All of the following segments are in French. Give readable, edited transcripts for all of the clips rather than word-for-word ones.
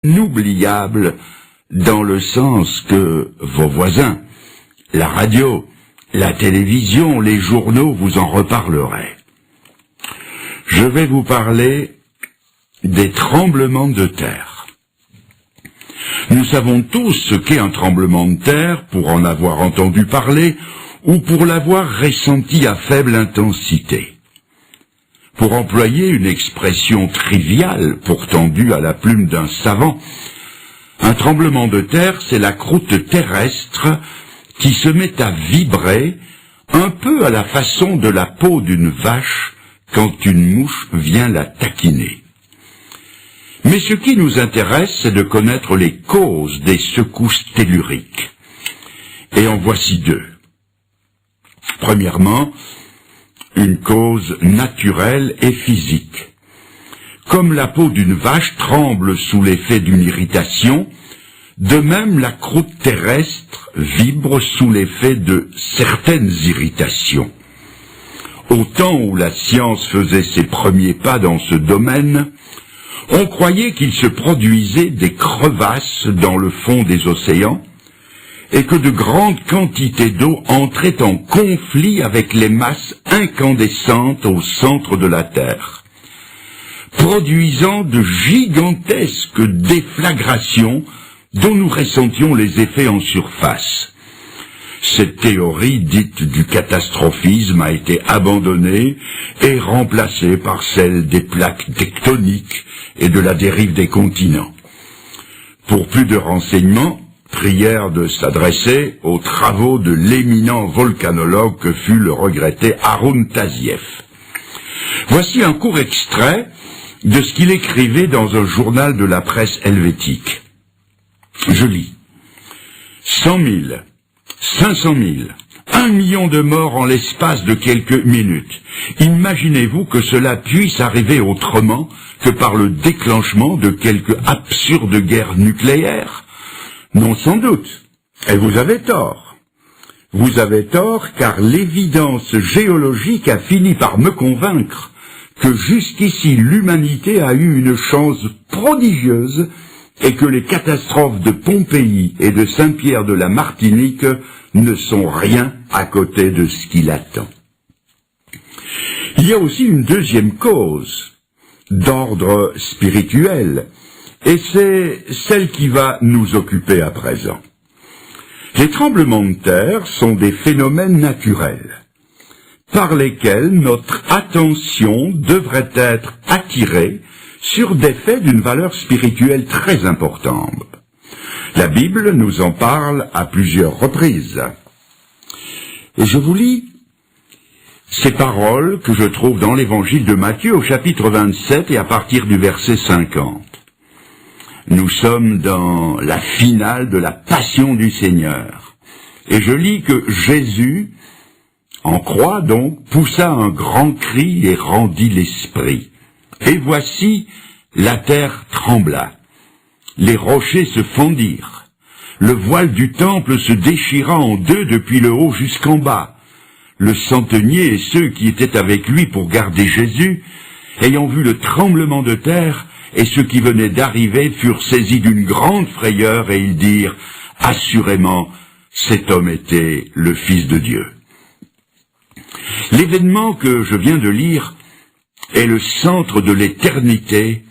inoubliable dans le sens que vos voisins, la radio, la télévision, les journaux vous en reparleraient. Je vais vous parler des tremblements de terre. Nous savons tous ce qu'est un tremblement de terre pour en avoir entendu parler ou pour l'avoir ressenti à faible intensité. Pour employer une expression triviale, pourtant due à la plume d'un savant, un tremblement de terre, c'est la croûte terrestre qui se met à vibrer un peu à la façon de la peau d'une vache quand une mouche vient la taquiner. Mais ce qui nous intéresse, c'est de connaître les causes des secousses telluriques. Et en voici deux. Premièrement, une cause naturelle et physique. Comme la peau d'une vache tremble sous l'effet d'une irritation, de même la croûte terrestre vibre sous l'effet de certaines irritations. Au temps où la science faisait ses premiers pas dans ce domaine, on croyait qu'il se produisait des crevasses dans le fond des océans et que de grandes quantités d'eau entraient en conflit avec les masses incandescentes au centre de la Terre, produisant de gigantesques déflagrations dont nous ressentions les effets en surface. Cette théorie dite du catastrophisme a été abandonnée et remplacée par celle des plaques tectoniques et de la dérive des continents. Pour plus de renseignements, prière de s'adresser aux travaux de l'éminent volcanologue que fut le regretté Haroun Tazieff. Voici un court extrait de ce qu'il écrivait dans un journal de la presse helvétique. Je lis. 100 000, 500 000, 1 million de morts en l'espace de quelques minutes. Imaginez-vous que cela puisse arriver autrement que par le déclenchement de quelque absurde guerre nucléaire? Non, sans doute. Et vous avez tort. Vous avez tort car l'évidence géologique a fini par me convaincre que jusqu'ici l'humanité a eu une chance prodigieuse et que les catastrophes de Pompéi et de Saint-Pierre de la Martinique ne sont rien à côté de ce qui l'attend. Il y a aussi une deuxième cause, d'ordre spirituel, et c'est celle qui va nous occuper à présent. Les tremblements de terre sont des phénomènes naturels, par lesquels notre attention devrait être attirée sur des faits d'une valeur spirituelle très importante. La Bible nous en parle à plusieurs reprises. Et je vous lis ces paroles que je trouve dans l'évangile de Matthieu au chapitre 27 et à partir du verset 50. Nous sommes dans la finale de la passion du Seigneur. Et je lis que Jésus, en croix donc, poussa un grand cri et rendit l'esprit. Et voici, la terre trembla. Les rochers se fondirent. Le voile du temple se déchira en deux depuis le haut jusqu'en bas. Le centenier et ceux qui étaient avec lui pour garder Jésus, ayant vu le tremblement de terre et ceux qui venaient d'arriver, furent saisis d'une grande frayeur et ils dirent « Assurément, cet homme était le Fils de Dieu ». L'événement que je viens de lire est le centre de l'éternité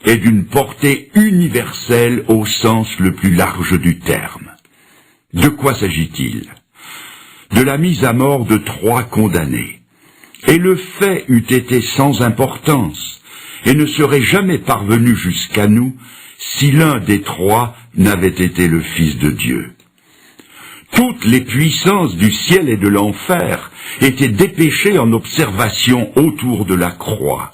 et d'une portée universelle au sens le plus large du terme. De quoi s'agit-il? De la mise à mort de 3 condamnés. Et le fait eût été sans importance et ne serait jamais parvenu jusqu'à nous si l'un des 3 n'avait été le Fils de Dieu. Toutes les puissances du ciel et de l'enfer étaient dépêchées en observation autour de la croix.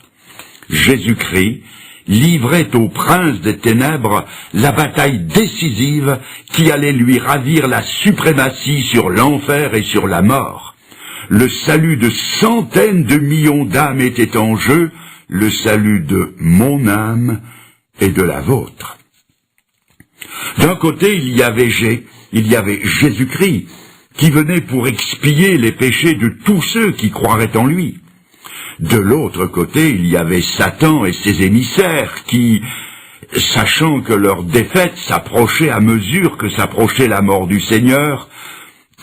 Jésus-Christ livrait au prince des ténèbres la bataille décisive qui allait lui ravir la suprématie sur l'enfer et sur la mort. Le salut de centaines de millions d'âmes était en jeu, le salut de mon âme et de la vôtre. D'un côté, il y avait Jésus-Christ, qui venait pour expier les péchés de tous ceux qui croiraient en lui. De l'autre côté, il y avait Satan et ses émissaires qui sachant que leur défaite s'approchait à mesure que s'approchait la mort du Seigneur,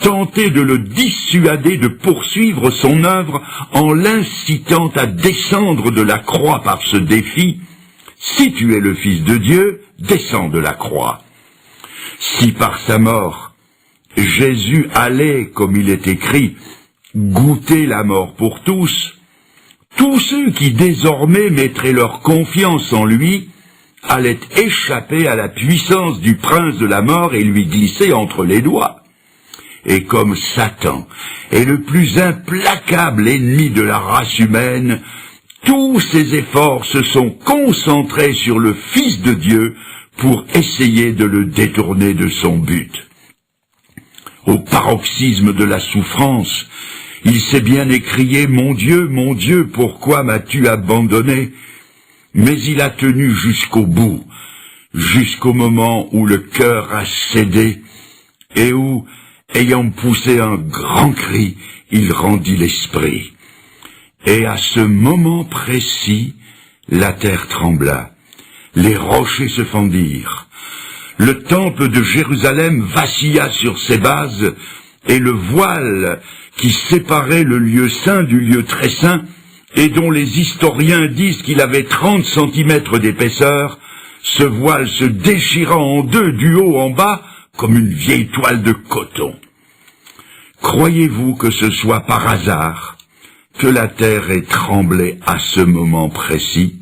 tentaient de le dissuader de poursuivre son œuvre en l'incitant à descendre de la croix par ce défi. Si tu es le Fils de Dieu, descends de la croix. Si par sa mort, Jésus allait, comme il est écrit, goûter la mort pour tous ceux qui désormais mettraient leur confiance en lui allaient échapper à la puissance du prince de la mort et lui glisser entre les doigts. Et comme Satan est le plus implacable ennemi de la race humaine, tous ses efforts se sont concentrés sur le Fils de Dieu pour essayer de le détourner de son but. Au paroxysme de la souffrance, il s'est bien écrié « Mon Dieu, pourquoi m'as-tu abandonné ?» Mais il a tenu jusqu'au bout, jusqu'au moment où le cœur a cédé et où, ayant poussé un grand cri, il rendit l'esprit. Et à ce moment précis, la terre trembla, les rochers se fendirent, le temple de Jérusalem vacilla sur ses bases, et le voile qui séparait le lieu saint du lieu très saint, et dont les historiens disent qu'il avait 30 centimètres d'épaisseur, ce voile se déchira en deux du haut en bas, comme une vieille toile de coton. Croyez-vous que ce soit par hasard que la terre ait tremblé à ce moment précis?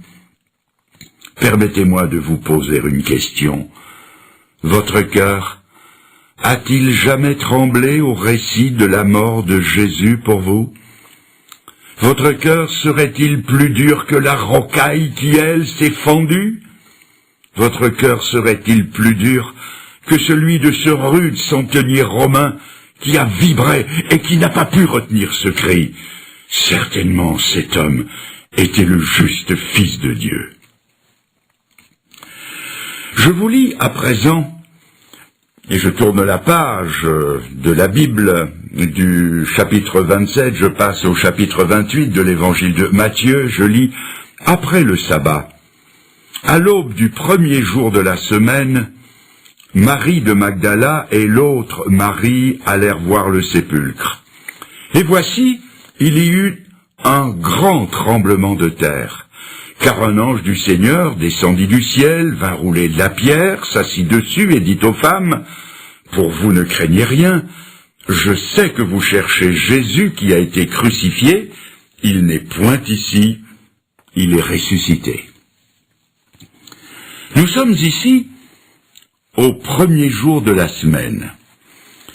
Permettez-moi de vous poser une question. Votre cœur a-t-il jamais tremblé au récit de la mort de Jésus pour vous? Votre cœur serait-il plus dur que la rocaille qui, elle, s'est fendue? Votre cœur serait-il plus dur que celui de ce rude centenier romain qui a vibré et qui n'a pas pu retenir ce cri? Certainement cet homme était le juste Fils de Dieu. Je vous lis à présent, et je tourne la page de la Bible du chapitre 27, je passe au chapitre 28 de l'évangile de Matthieu, je lis « Après le sabbat, à l'aube du premier jour de la semaine, Marie de Magdala et l'autre Marie allèrent voir le sépulcre. Et voici, il y eut un grand tremblement de terre, car un ange du Seigneur descendit du ciel, vint rouler de la pierre, s'assit dessus et dit aux femmes, « Pour vous ne craignez rien, je sais que vous cherchez Jésus qui a été crucifié, il n'est point ici, il est ressuscité. » Nous sommes ici au premier jour de la semaine.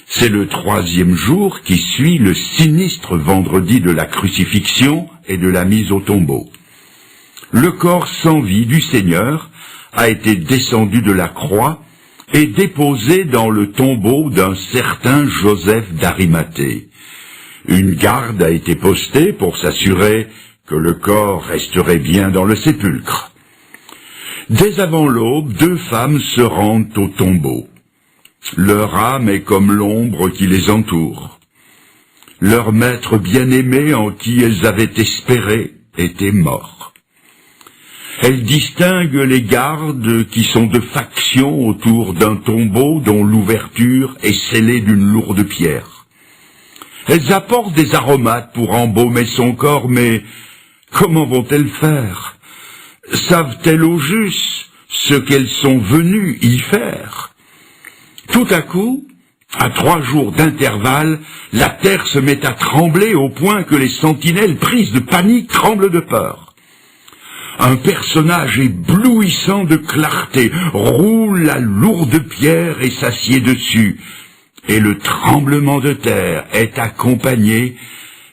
C'est le 3e jour qui suit le sinistre vendredi de la crucifixion et de la mise au tombeau. Le corps sans vie du Seigneur a été descendu de la croix et déposé dans le tombeau d'un certain Joseph d'Arimathée. Une garde a été postée pour s'assurer que le corps resterait bien dans le sépulcre. Dès avant l'aube, 2 femmes se rendent au tombeau. Leur âme est comme l'ombre qui les entoure. Leur maître bien-aimé en qui elles avaient espéré était mort. Elles distinguent les gardes qui sont de faction autour d'un tombeau dont l'ouverture est scellée d'une lourde pierre. Elles apportent des aromates pour embaumer son corps, mais comment vont-elles faire? Savent-elles au juste ce qu'elles sont venues y faire? Tout à coup, à 3 jours d'intervalle, la terre se met à trembler au point que les sentinelles, prises de panique, tremblent de peur. Un personnage éblouissant de clarté roule la lourde pierre et s'assied dessus, et le tremblement de terre est accompagné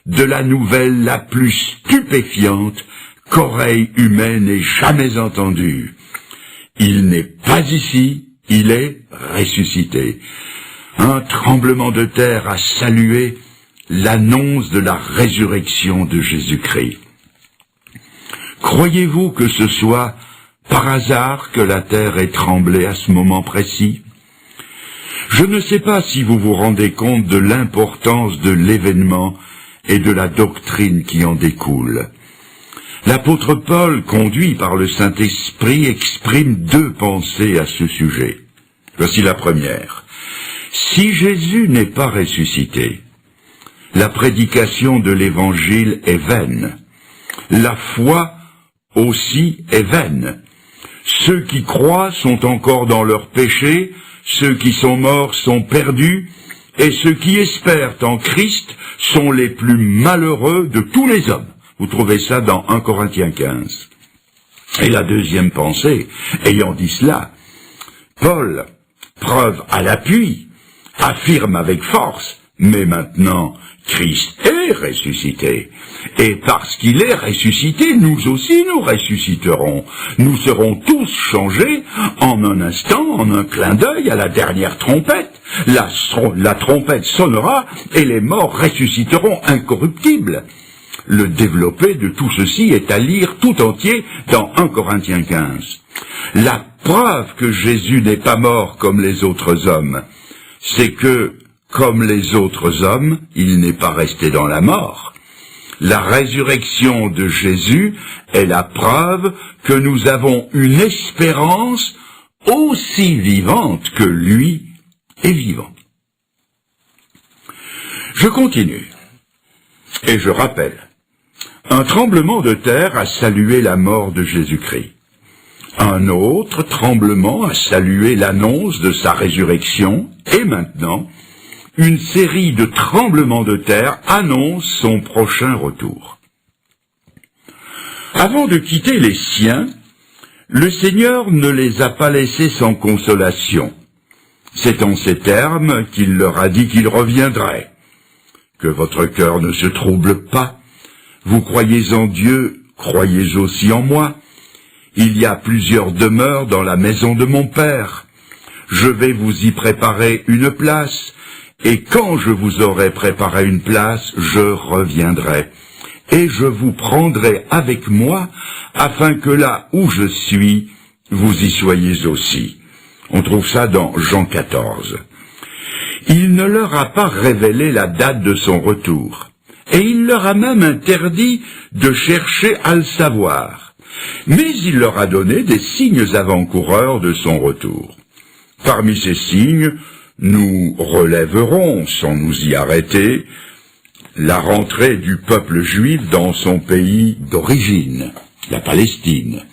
de la nouvelle la plus stupéfiante qu'oreille humaine ait jamais entendue. Il n'est pas ici, il est ressuscité. Un tremblement de terre a salué l'annonce de la résurrection de Jésus-Christ. Croyez-vous que ce soit par hasard que la terre ait tremblé à ce moment précis? Je ne sais pas si vous vous rendez compte de l'importance de l'événement et de la doctrine qui en découle. L'apôtre Paul, conduit par le Saint-Esprit, exprime deux pensées à ce sujet. Voici la première. Si Jésus n'est pas ressuscité, la prédication de l'Évangile est vaine. La foi aussi est vaine. Ceux qui croient sont encore dans leurs péchés, ceux qui sont morts sont perdus, et ceux qui espèrent en Christ sont les plus malheureux de tous les hommes. Vous trouvez ça dans 1 Corinthiens 15. Et la deuxième pensée, ayant dit cela, Paul, preuve à l'appui, affirme avec force, mais maintenant, Christ est ressuscité. Et parce qu'il est ressuscité, nous aussi nous ressusciterons. Nous serons tous changés en un instant, en un clin d'œil, à la dernière trompette. La trompette sonnera et les morts ressusciteront incorruptibles. Le développé de tout ceci est à lire tout entier dans 1 Corinthiens 15. La preuve que Jésus n'est pas mort comme les autres hommes, c'est que, comme les autres hommes, il n'est pas resté dans la mort. La résurrection de Jésus est la preuve que nous avons une espérance aussi vivante que lui est vivant. Je continue, et je rappelle, un tremblement de terre a salué la mort de Jésus-Christ. Un autre tremblement a salué l'annonce de sa résurrection, et maintenant, une série de tremblements de terre annonce son prochain retour. Avant de quitter les siens, le Seigneur ne les a pas laissés sans consolation. C'est en ces termes qu'il leur a dit qu'il reviendrait. Que votre cœur ne se trouble pas. Vous croyez en Dieu, croyez aussi en moi. Il y a plusieurs demeures dans la maison de mon Père. Je vais vous y préparer une place, et quand je vous aurai préparé une place, je reviendrai, et je vous prendrai avec moi, afin que là où je suis, vous y soyez aussi. On trouve ça dans Jean 14. Il ne leur a pas révélé la date de son retour, et il leur a même interdit de chercher à le savoir. Mais il leur a donné des signes avant-coureurs de son retour. Parmi ces signes, nous relèverons, sans nous y arrêter, la rentrée du peuple juif dans son pays d'origine, la Palestine,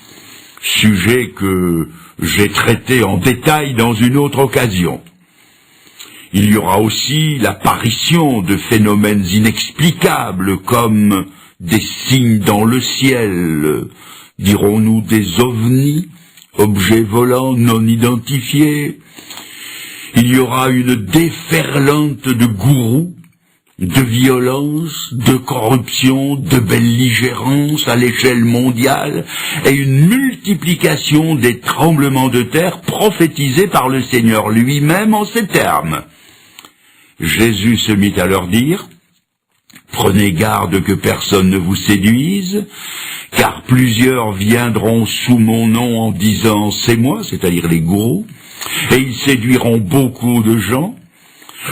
sujet que j'ai traité en détail dans une autre occasion. Il y aura aussi l'apparition de phénomènes inexplicables comme des signes dans le ciel, dirons-nous des ovnis, objets volants non identifiés. Il y aura une déferlante de gourous, de violence, de corruption, de belligérance à l'échelle mondiale et une multiplication des tremblements de terre prophétisés par le Seigneur lui-même en ces termes. Jésus se mit à leur dire: « Prenez garde que personne ne vous séduise, car plusieurs viendront sous mon nom en disant « c'est moi », c'est-à-dire les gourous, et ils séduiront beaucoup de gens.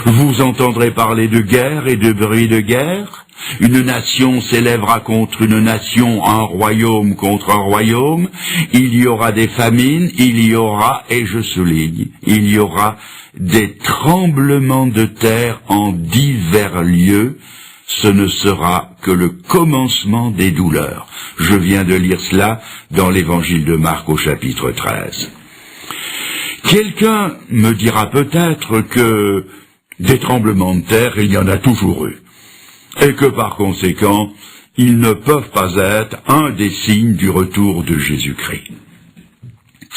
Vous entendrez parler de guerre et de bruit de guerre. Une nation s'élèvera contre une nation, un royaume contre un royaume. Il y aura des famines, il y aura, et je souligne, il y aura des tremblements de terre en divers lieux. Ce ne sera que le commencement des douleurs. Je viens de lire cela dans l'évangile de Marc au chapitre 13. Quelqu'un me dira peut-être que des tremblements de terre, il y en a toujours eu, et que par conséquent, ils ne peuvent pas être un des signes du retour de Jésus-Christ.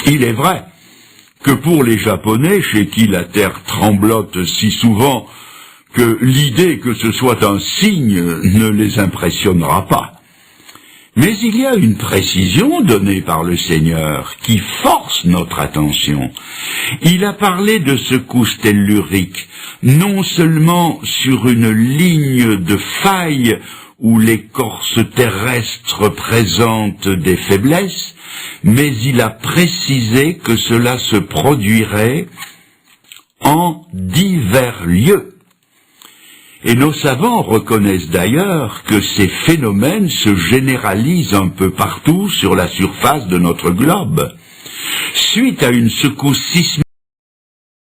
Il est vrai que pour les Japonais, chez qui la terre tremblote si souvent que l'idée que ce soit un signe ne les impressionnera pas. Mais il y a une précision donnée par le Seigneur qui force notre attention. Il a parlé de secousses telluriques, non seulement sur une ligne de faille où l'écorce terrestre présente des faiblesses, mais il a précisé que cela se produirait en divers lieux. Et nos savants reconnaissent d'ailleurs que ces phénomènes se généralisent un peu partout sur la surface de notre globe. Suite à une secousse sismique